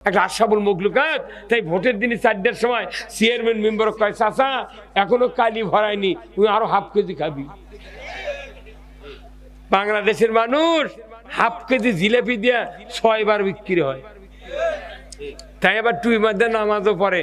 একটা আশরাফুল মখলুকাত। তাই ভোটের দিনে 4টার সময় চেয়ারম্যান মেম্বার কয়, চাচা এখনো কালি ভরায়নি, তুই আরো হাফ কেজি খাবি। বাংলাদেশের মানুষ হাফ কেজি জিলাপি দিয়া 6 বার বিক্রি হয়। তাই আবার টুই মধ্যে নামাজও পড়ে।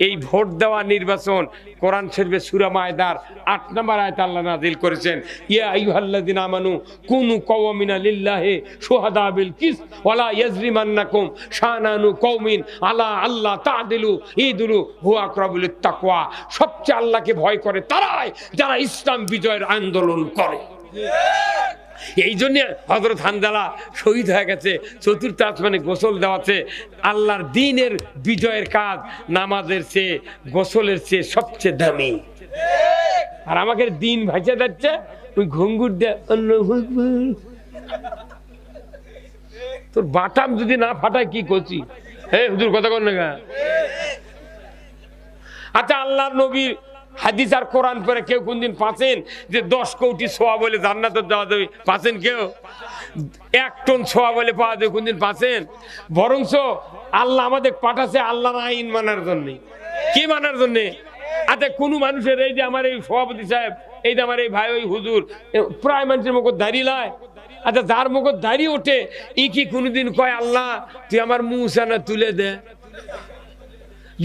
এই ভোট দেওয়া নির্বাচন কোরআন শরীফে সূরা মায়দার 8 নম্বর আয়াত আল্লাহ নাযিল করেছেন, ইয়া আইয়ুহাল্লাযিনা আমানু কুনু কওয়ামিনা লিল্লাহি শুহাদা বিল কিস ওয়ালা ইয়াজরিমান্নাকুম শানানু কওমিন আলা আল্লাহ তা'দিলু ইদুলু হুয়া আকরাবু লিত্তাকওয়া। সবচেয়ে আল্লাহকে ভয় করে তারাই যারা ইসলাম বিজয়ের আন্দোলন করে। এই জন্য হযরত হানজালা শহীদ হয়ে গেছে। 4র্থ আসমানে গোসল দেওয়াছে। আল্লাহর দ্বীনের বিজয়ের কাজ নামাজের চেয়ে গোসলের চেয়ে সবচেয়ে দামি। আর আমাকে দিন ভাইসা যাচ্ছে ওই ঘুঙ্গুর দিয়ে, তোর বাটাম যদি না ফাটায় কি করছি? হ্যাঁ হুজুর কথা কর না। আচ্ছা, আল্লাহর নবীর হাদিস আর কোরআন পরে কেউ কোনদিন পাচ্ছেন যে 10 কোটি ছোঁয়া বলে জান্নাতে যাওয়া যাবে? পাচ্ছেন কেউ? 1 টন ছোঁয়া বলে পাওয়া যাবে কোনদিন পাচ্ছেন? বরঞ্চ আল্লাহ আমাদের পাঠাচ্ছে আল্লাহর আইন মানার জন্য। কি মানার জন্য? আচ্ছা, কোনো মানুষের এই যে আমার এই সভাপতি সাহেব, এই যে আমার এই ভাই ওই হুজুর, প্রায় মানুষের মুখ দাঁড়িয়ে লায়। আচ্ছা, যার মুখ দাঁড়িয়ে ওঠে ই কি কোনোদিন কয় আল্লাহ তুই আমার মুসানা তুলে দে?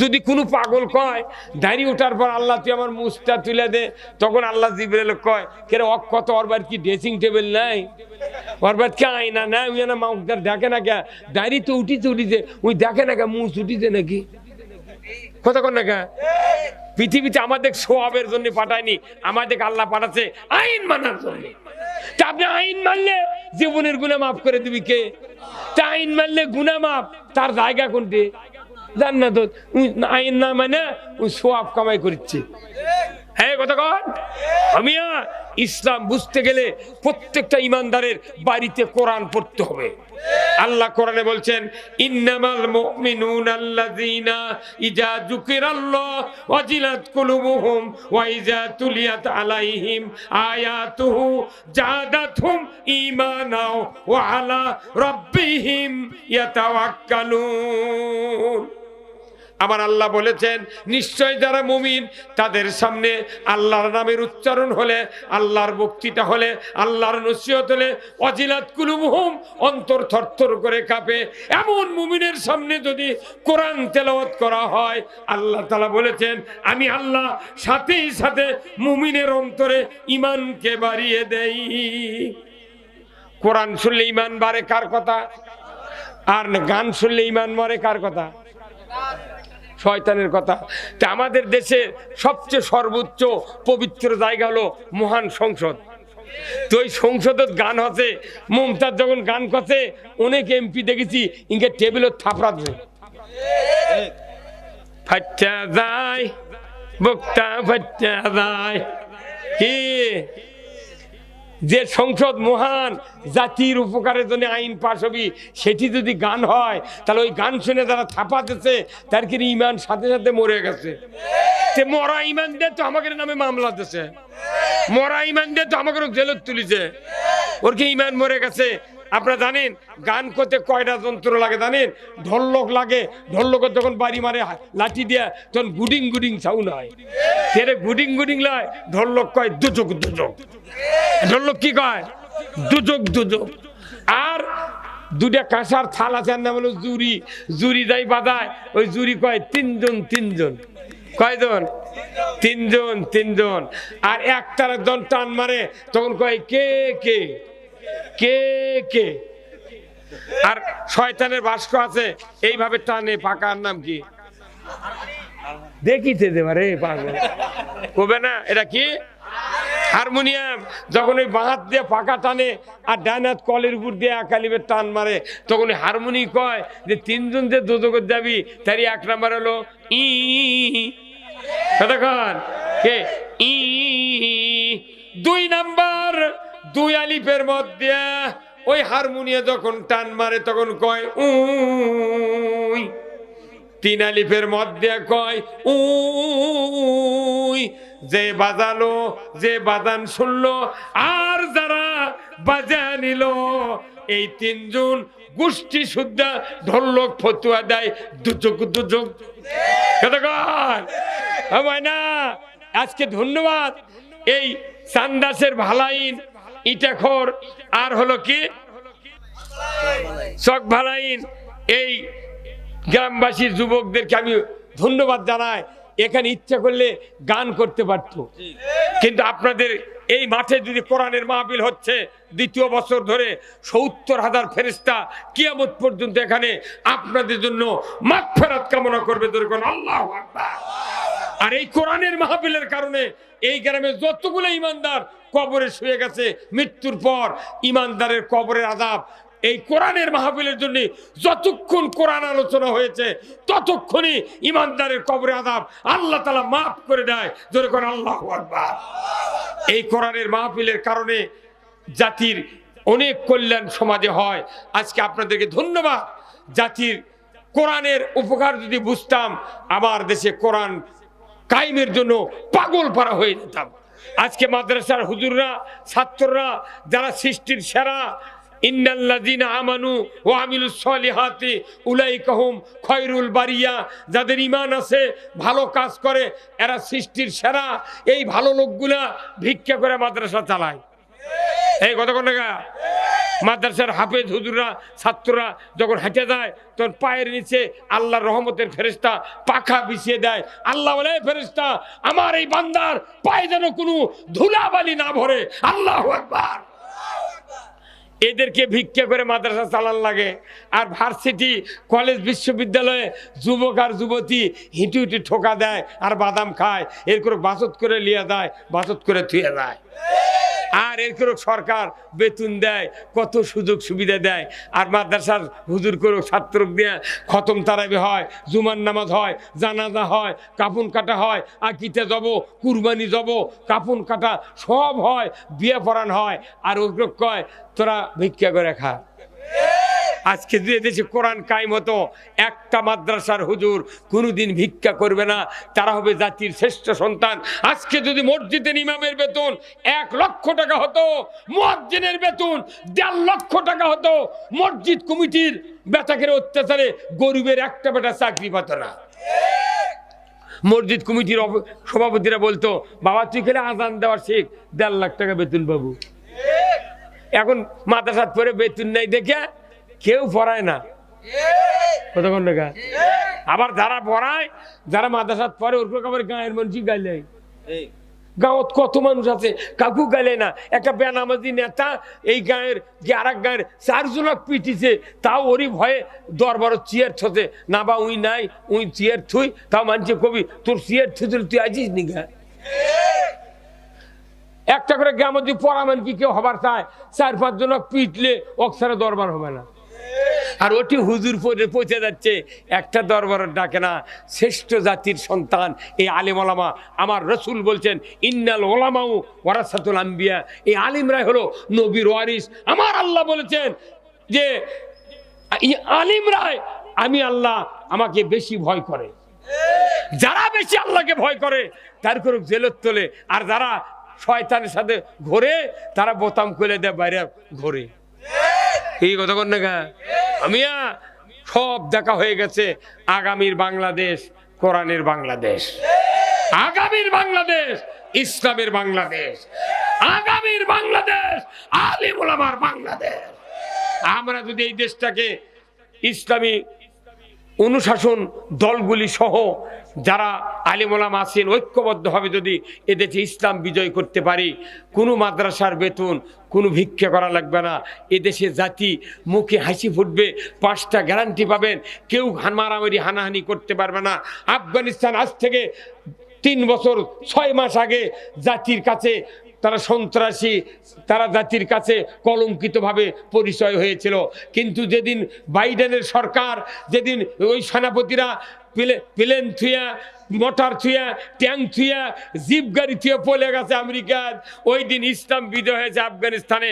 যদি কোনো পাগল কয় দাঁড়িয়ে ওঠার পর আল্লাহ তুই আমার মুছটা তুলে দে, তখন আল্লাহ জিবরাইল কয় কেরে অক্ষত ওরবার কি ড্রেসিং টেবিল নাই, ওরবার কি আয়না নাই, ওই না মাউকদার দেখে না কে দাঁড়িয়ে তো উঠিছে ওই দেখে না কে মুছ উঠিছে নাকি? কথা কর না কে? পৃথিবীতে আমাদের সোয়াবের জন্য পাঠায়নি, আমাদের আল্লাহ পাঠাচ্ছে আইন মানার জন্য। তা আপনি আইন মানলে জীবনের গুনাহ মাফ করে দিবি কে? তা আইন মানলে গুনাহ মাফ, তার জায়গা কোনটি? জান্নাত। আইন না মানে ওই সোয়াব কামাই করছে। হ্যাঁ কথা কন। আমি ইসলাম বুঝতে গেলে প্রত্যেকটা ইমানদারের বাড়িতে কোরআন পড়তে হবে। আল্লাহ কোরআনে বলছেন, ইন্নামাল মুমিনুনা আল্লাযীনা ইযা যুকিরাল্লাহ ওয়াজিলাত কুলুবুহুম ওয়া ইযা তুলিয়াত আলাইহিম আয়াতুহু জাদাতহুম ঈমানা ওয়া আলা রাব্বিহিম ইয়াতাওয়াক্কালুন। আমার আল্লাহ বলেছেন, নিশ্চয় যারা মুমিন তাদের সামনে আল্লাহর নামের উচ্চারণ হলে, আল্লাহর বক্তৃতা হলে, আল্লাহর নসিহত হলে ওয়াজিলাত কুলুবুহুম, অন্তর থরথর করে কাঁপে। এমন মুমিনের সামনে যদি কোরআন তেলাওয়াত করা হয়, আল্লাহ তাআলা বলেছেন আমি আল্লাহ সাথে সাথে মুমিনের অন্তরে ঈমানকে বাড়িয়ে দেই। কোরআন শুনলে ঈমান বাড়ে কার কথা? আর গান শুনলে ঈমান মরে কার কথা? শয়তানের কথা। তা আমাদের দেশে সবচেয়ে সর্বোচ্চ পবিত্র জায়গা হলো মহান সংসদ। তো ওই সংসদের গান হচ্ছে, মমতাজ যখন গান করছে অনেক এমপি দেখেছি ইনকে টেবিলের থাপড়া দেয়, ফাচ্চা যায় বক্তা ফাচ্চা যায়। কি যে সংসদ মহান জাতির উপকারের জন্য আইন পাশ হবি, সেটি যদি গান হয় তাহলে ওই গান শুনে যারা থাপা দিচ্ছে তার কি ইমান সাথে সাথে মরে গেছে। মরা ইমান দিয়ে তো আমাকে নামে মামলা দিচ্ছে, মরা ইমান দিয়ে তো আমাকে জেলত তুলিছে, ওর কি ইমান মরে গেছে? আপনারা জানেন গান করতে কয়টা যন্ত্র লাগে জানেন? ঢোলক লাগে, ঢোলকের যখন বাড়ি মারে লাঠি দিয়া তখন গুডিং গুডিং সাউন্ড হয়। তেরে গুডিং গুডিং লয়, ঢোলক কয় দুজক দুজক। ঢোলক কি কয়? দুজক দুজক। আর দুটা কাঁসার থাল আছে, নাম হলো জুরি। জুরি যাই বাজায় ওই জুরি কয় তিনজন তিনজন। কয়জন? তিনজন তিনজন। আর একটার একজন টান মারে তখন কয় কে কে কে কে। আর শয়তানের বাস্ক আছে এইভাবে টানে, পাকার নাম কি দেখিতে দেবারে পাগল কবে না? এটা কি? হারমোনিয়াম। যখন ওই বাঁহাত দিয়ে পাকা টানে আর ডান হাত কলের উপর দিয়ে একালিবের টান মারে, তখন হারমোনি কয় যে তিনজন যে দোজখে যাবি তারই 1 নাম্বার হলো ই। কতক্ষণ কে ই। 2 নাম্বার 2 আলিফের মধ্যে ওই হারমোনিয়া যখন টান মারে তখন কয় উই। 3 আলিফের মধ্যে কয় উই। যে বাজালো, যে বাজান শুনলো আর যারা বাজা নিল, এই 3 জন গোষ্ঠী শুদ্ধা ঢোলক ফতুয়া দেয় দুযোগ দুযোগ কতক্ষণ হয় না। আজকে ধন্যবাদ এই চান্দাসের ভালাইন ইটাখোর আর হলো কি চক ভালাইন এই গ্রামবাসীর যুবকদেরকে আমি ধন্যবাদ জানাই। এখানে ইচ্ছা করলে গান করতে পারত, কিন্তু আপনাদের এই মাঠে যদি কোরআনের মাহফিল হচ্ছে দ্বিতীয় বছর ধরে ৭০,০০০ ফেরেশতা কিয়ামত পর্যন্ত এখানে আপনাদের জন্য মাগফিরাত কামনা করবে। আল্লাহু আকবার। আর এই কোরআনের মাহফিলের কারণে এই গ্রামে যতগুলো ইমানদার কবরে শুয়ে গেছে মৃত্যুর পর, ইমানদারের কবরের আযাব এই কোরআনের মাহফিলের জন্য যতক্ষণ কোরআন আলোচনা হয়েছে ততক্ষণই ইমানদারের কবরে আযাব আল্লাহ তাআলা মাফ করে দেয়। জোরে করে আল্লাহু আকবার। এই কোরআনের মাহফিলের কারণে জাতির অনেক কল্যাণ সমাজে হয়। আজকে আপনাদেরকে ধন্যবাদ। জাতির কোরআনের উপকার যদি বুঝতাম, আমার দেশে কোরআন কায়েমের জন্য পাগল পারা হয়ে যেতাম। আজকে মাদ্রাসার হুজুররা, ছাত্ররা যারা সৃষ্টির সেরা, ইন্নাল্লাযীনা আমানু ওয়া আমিলুস সলিহাতি উলাইকা হুম খায়রুল বারিয়া, যাদের ঈমান আছে, ভালো কাজ করে, এরা সৃষ্টির সেরা। এই ভালো লোকগুলা ভিক্ষা করে মাদ্রাসা চালায়। এই কতক্ষণ টাকা মাদ্রাসার হাফেজ হুজুররা, ছাত্ররা যখন হেঁটে যায় তখন পায়ের নিচে আল্লাহর রহমতের ফেরেশতা পাখা বিছিয়ে দেয়। আল্লাহ বলে, ফেরেশতা আমার এই বান্দার পায়ে যেন কোনো ধুলাবালি না ভরে। আল্লাহু আকবার। এদেরকে ভিক্ষা করে মাদ্রাসা চালান লাগে। আর ভার্সিটি, কলেজ, বিশ্ববিদ্যালয়ে যুবক আর যুবতী হিঁটু হিঁটু ঠোকা দেয় আর বাদাম খায়। এর করে বাচত করে লিয়ে যায়, বাচত করে থুয়ে যায়। আর এর করে সরকার বেতন দেয়, কত সুযোগ সুবিধা দেয়। আর মাদ্রাসার হুজুর করে ছাত্র দিয়ে খতম তারাবি হয়, জুমার নামাজ হয়, জানাজা হয়, কাফন কাটা হয়, আকিতে যাব, কুরবানি যাব, কাফন কাটা সব হয়, বিয়ে পড়ান হয়। আর ওগুলো কয় তোরা ভিক্ষা করে খা। আজকে যে দেশে কোরআন কায়েম হতো, একটা মাদ্রাসার হুজুর কোনোদিন ভিক্ষা করবে না, তারা হবে জাতির শ্রেষ্ঠ সন্তান। আজকে যদি মসজিদের ইমামের বেতন ১ লক্ষ টাকা হতো, মুয়াজ্জিনের বেতন ১.৫ লক্ষ টাকা হতো, মসজিদ কমিটির বেটাকের অত্যাচারে গরিবের একটা বেটা চাকরি পেত না। মসজিদ কমিটির সভাপতিরা বলতো, বাবা তুই খেলে আজান দেওয়ার শিখ, ১.৫ লাখ টাকা বেতন পাবো। এখন মাদ্রাসাত পরে বেতন নাই দেখে কেউ পড়ায় না। কতক্ষণ টাকা আবার যারা পড়ায়, যারা মাদ্রাসাত পড়ে ওর আবার গাঁয়ের মানুষই গাইলে, গাঁৱত কত মানুষ আছে কাকু গাইলে না। একটা বেনামাজি নেতা এই গাঁয়ের যে আর এক গাঁয়ের 4 জনক পিটিছে, তাও ওরই ভয়ে দরবারত চেয়ার থতে না, বা উই নাই উই চেয়ার থুই, তাও মানছে কবি তোর চেয়ার থুই তুই আছিস নি গা। একটা করে গ্রামে যদি পড়াবেন কি কেউ হবার চায়, 4-5 জনক পিটলে অক্সারে দরবার হবে না। আর ওটি হুজুর পৌঁছে যাচ্ছে, একটা দরবার ডাকে না। শ্রেষ্ঠ জাতির সন্তান এই আলেম ওলামা। আমার রসুল বলছেন ইন্নাল ওলামাউ ওয়ারাসাতুল আম্বিয়া, এই আলিমরাই হলো নবীর ওয়ারিস। আমার আল্লাহ বলেছেন যে আলিমরাই, আমি আল্লাহ আমাকে বেশি ভয় করে। যারা বেশি আল্লাহকে ভয় করে তার করে জেলত তোলে, আর যারা শয়তানের সাথে ঘোরে তারা বোতাম খুলে দেয়, বাইরে ঘোরে। এই কতক্ষণ না আমিয়া সব দেখা হয়ে গেছে। আগামীর বাংলাদেশ কোরআনের বাংলাদেশ, আগামীর বাংলাদেশ ইসলামের বাংলাদেশ, আগামীর বাংলাদেশ আলিম ওলামার বাংলাদেশ। আমরা যদি এই দেশটাকে ইসলামী অনুশাসন দলগুলি সহ যারা আলেম ওলামা আছেন ঐক্যবদ্ধভাবে যদি এদেশে ইসলাম বিজয় করতে পারি, কোনো মাদ্রাসার বেতন কোনো ভিক্ষা করা লাগবে না। এদেশে জাতি মুখে হাসি ফুটবে, 5টা গ্যারান্টি পাবেন, কেউ মারামারি হানাহানি করতে পারবে না। আফগানিস্তান আজ থেকে 3 বছর 6 মাস আগে জাতির কাছে তারা সন্ত্রাসী, তারা জাতির কাছে কলঙ্কিতভাবে পরিচয় হয়েছিল। কিন্তু যেদিন বাইডেনের সরকার, যেদিন ওই সেনাপতিরা প্লেন থুয়া, মোটর থুয়া, ট্যাঙ্ক থুয়া, জিপ গাড়ি থুয়া পলে গেছে আমেরিকার, ওই দিন ইসলাম বিজয় হয়েছে আফগানিস্তানে।